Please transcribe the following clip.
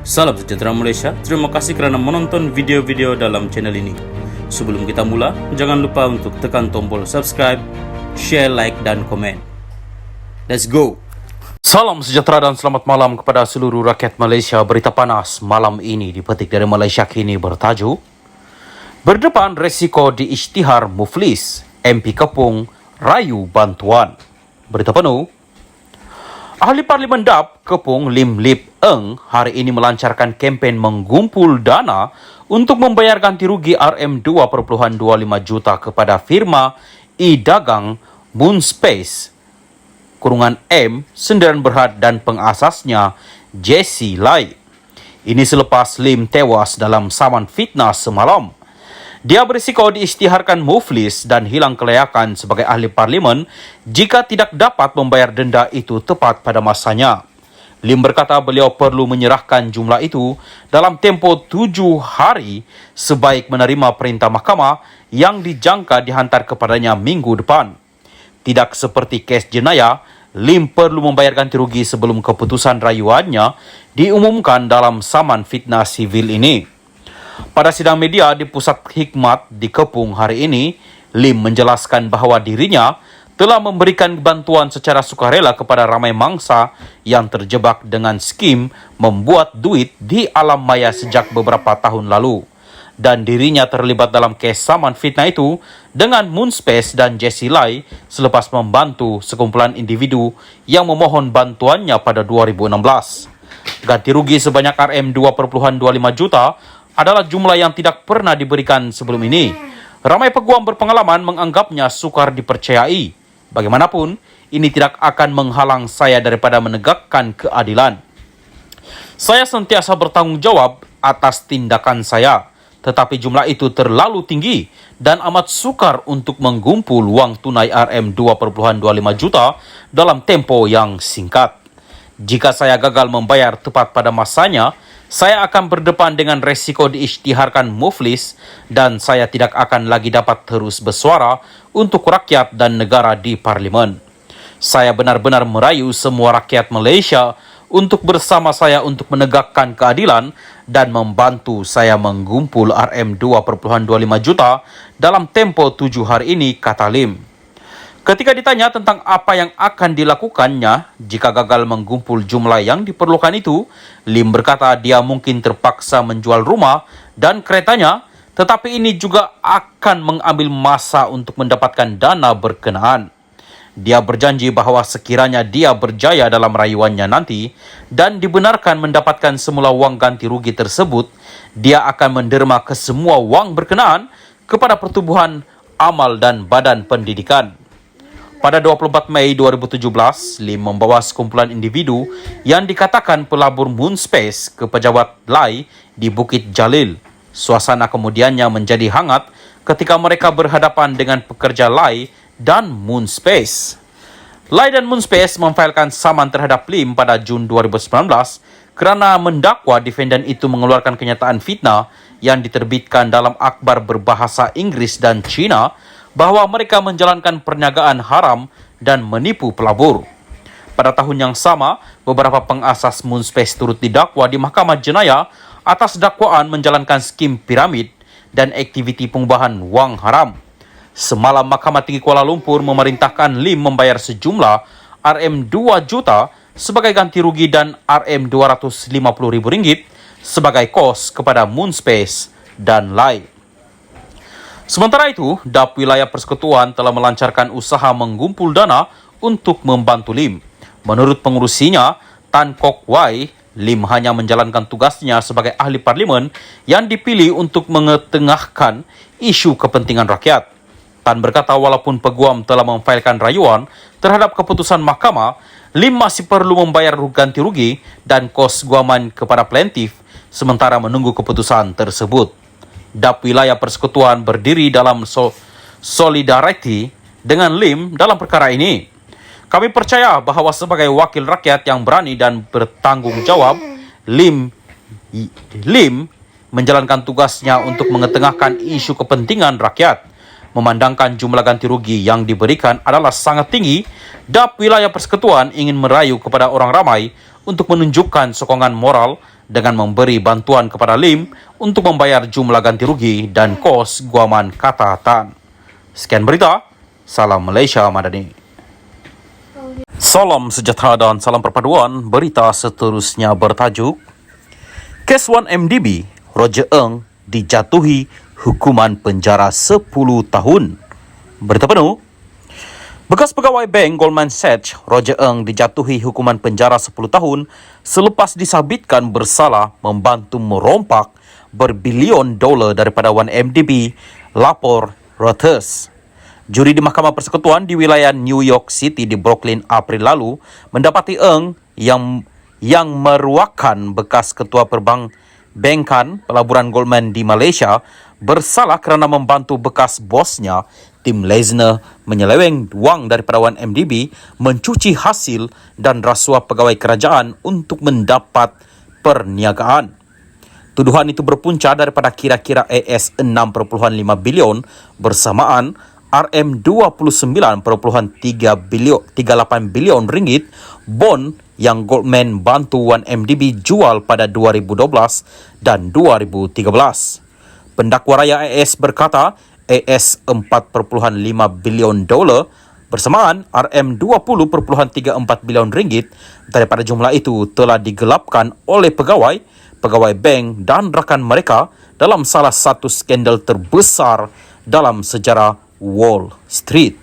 Salam sejahtera Malaysia, terima kasih kerana menonton video-video dalam channel ini. Sebelum kita mula, jangan lupa untuk tekan tombol subscribe, share, like dan komen. Let's go! Salam sejahtera dan selamat malam kepada seluruh rakyat Malaysia. Berita panas malam ini dipetik dari Malaysia Kini bertajuk Berdepan resiko di isytihar Muflis, MP Kepung rayu bantuan. Berita penuh. Ahli Parlimen DAP Kepung Lim Lip Eng hari ini melancarkan kempen menggumpul dana untuk membayar ganti rugi RM2.25 juta kepada firma e-dagang Moonspace (M) Sendirian Berhad dan pengasasnya Jesse Lai. Ini selepas Lim tewas dalam saman fitnah semalam. Dia berisiko diisytiharkan muflis dan hilang kelayakan sebagai ahli parlimen jika tidak dapat membayar denda itu tepat pada masanya. Lim berkata beliau perlu menyerahkan jumlah itu dalam tempoh 7 hari sebaik menerima perintah mahkamah yang dijangka dihantar kepadanya minggu depan. Tidak seperti kes jenayah, Lim perlu membayar ganti rugi sebelum keputusan rayuannya diumumkan dalam saman fitnah sivil ini. Pada sidang media di Pusat Hikmat di Kepung hari ini, Lim menjelaskan bahawa dirinya telah memberikan bantuan secara sukarela kepada ramai mangsa yang terjebak dengan skim membuat duit di alam maya sejak beberapa tahun lalu. Dan dirinya terlibat dalam kes saman fitnah itu dengan Moonspace dan Jesse Lai selepas membantu sekumpulan individu yang memohon bantuannya pada 2016. Ganti rugi sebanyak RM2.25 juta adalah jumlah yang tidak pernah diberikan sebelum ini. Ramai peguam berpengalaman menganggapnya sukar dipercayai. Bagaimanapun, ini tidak akan menghalang saya daripada menegakkan keadilan. Saya sentiasa bertanggung jawab atas tindakan saya, tetapi jumlah itu terlalu tinggi dan amat sukar untuk menggumpul wang tunai RM2.25 juta dalam tempo yang singkat. Jika saya gagal membayar tepat pada masanya, saya akan berdepan dengan resiko diisytiharkan muflis dan saya tidak akan lagi dapat terus bersuara untuk rakyat dan negara di parlimen. Saya benar-benar merayu semua rakyat Malaysia untuk bersama saya untuk menegakkan keadilan dan membantu saya menggumpul RM2.25 juta dalam tempo 7 hari ini, kata Lim. Ketika ditanya tentang apa yang akan dilakukannya jika gagal menggumpul jumlah yang diperlukan itu, Lim berkata dia mungkin terpaksa menjual rumah dan keretanya, tetapi ini juga akan mengambil masa untuk mendapatkan dana berkenaan. Dia berjanji bahawa sekiranya dia berjaya dalam rayuannya nanti dan dibenarkan mendapatkan semula wang ganti rugi tersebut, dia akan menderma kesemua wang berkenaan kepada Pertubuhan Amal dan Badan Pendidikan. Pada 24 Mei 2017, Lim membawa sekumpulan individu yang dikatakan pelabur Moonspace ke pejabat Lai di Bukit Jalil. Suasana kemudiannya menjadi hangat ketika mereka berhadapan dengan pekerja Lai dan Moonspace. Lai dan Moonspace memfailkan saman terhadap Lim pada Jun 2019 kerana mendakwa defendan itu mengeluarkan kenyataan fitnah yang diterbitkan dalam akhbar berbahasa Inggeris dan Cina bahawa mereka menjalankan perniagaan haram dan menipu pelabur. Pada tahun yang sama, beberapa pengasas Moonspace turut didakwa di Mahkamah Jenayah atas dakwaan menjalankan skim piramid dan aktiviti pengubahan wang haram. Semalam, Mahkamah Tinggi Kuala Lumpur memerintahkan Lim membayar sejumlah RM2 juta sebagai ganti rugi dan RM250,000 sebagai kos kepada Moonspace dan Lai. Sementara itu, DAP Wilayah Persekutuan telah melancarkan usaha menggumpul dana untuk membantu Lim. Menurut pengurusinya, Tan Kok Wai, Lim hanya menjalankan tugasnya sebagai ahli parlimen yang dipilih untuk mengetengahkan isu kepentingan rakyat. Tan berkata walaupun peguam telah memfailkan rayuan terhadap keputusan mahkamah, Lim masih perlu membayar ganti rugi dan kos guaman kepada plaintiff sementara menunggu keputusan tersebut. DAP Wilayah Persekutuan berdiri dalam solidariti dengan Lim dalam perkara ini. Kami percaya bahawa sebagai wakil rakyat yang berani dan bertanggung jawab, Lim menjalankan tugasnya untuk mengetengahkan isu kepentingan rakyat. Memandangkan jumlah ganti rugi yang diberikan adalah sangat tinggi, DAP Wilayah Persekutuan ingin merayu kepada orang ramai untuk menunjukkan sokongan moral dengan memberi bantuan kepada Lim untuk membayar jumlah ganti rugi dan kos guaman kata Tan. Sekian berita, salam Malaysia Madani. Salam sejahtera dan salam perpaduan. Berita seterusnya bertajuk Kes 1MDB, Roger Ng dijatuhi hukuman penjara 10 tahun. Berita penuh. Bekas pegawai bank Goldman Sachs, Roger Ng dijatuhi hukuman penjara 10 tahun selepas disabitkan bersalah membantu merompak berbilion dolar daripada 1MDB, lapor Reuters. Juri di Mahkamah Persekutuan di wilayah New York City di Brooklyn April lalu mendapati Ng yang meruahkan bekas ketua perbankan pelaburan Goldman di Malaysia bersalah kerana membantu bekas bosnya Tim Leisner menyeleweng wang daripada 1MDB, mencuci hasil dan rasuah pegawai kerajaan untuk mendapat perniagaan. Tuduhan itu berpunca daripada kira-kira AS 6.5 bilion bersamaan RM29.38 bilion ringgit bon yang Goldman bantu 1MDB jual pada 2012 dan 2013. Pendakwa raya AS berkata AS 4.5 bilion dolar bersamaan RM20.34 bilion ringgit daripada jumlah itu telah digelapkan oleh pegawai bank dan rakan mereka dalam salah satu skandal terbesar dalam sejarah Wall Street.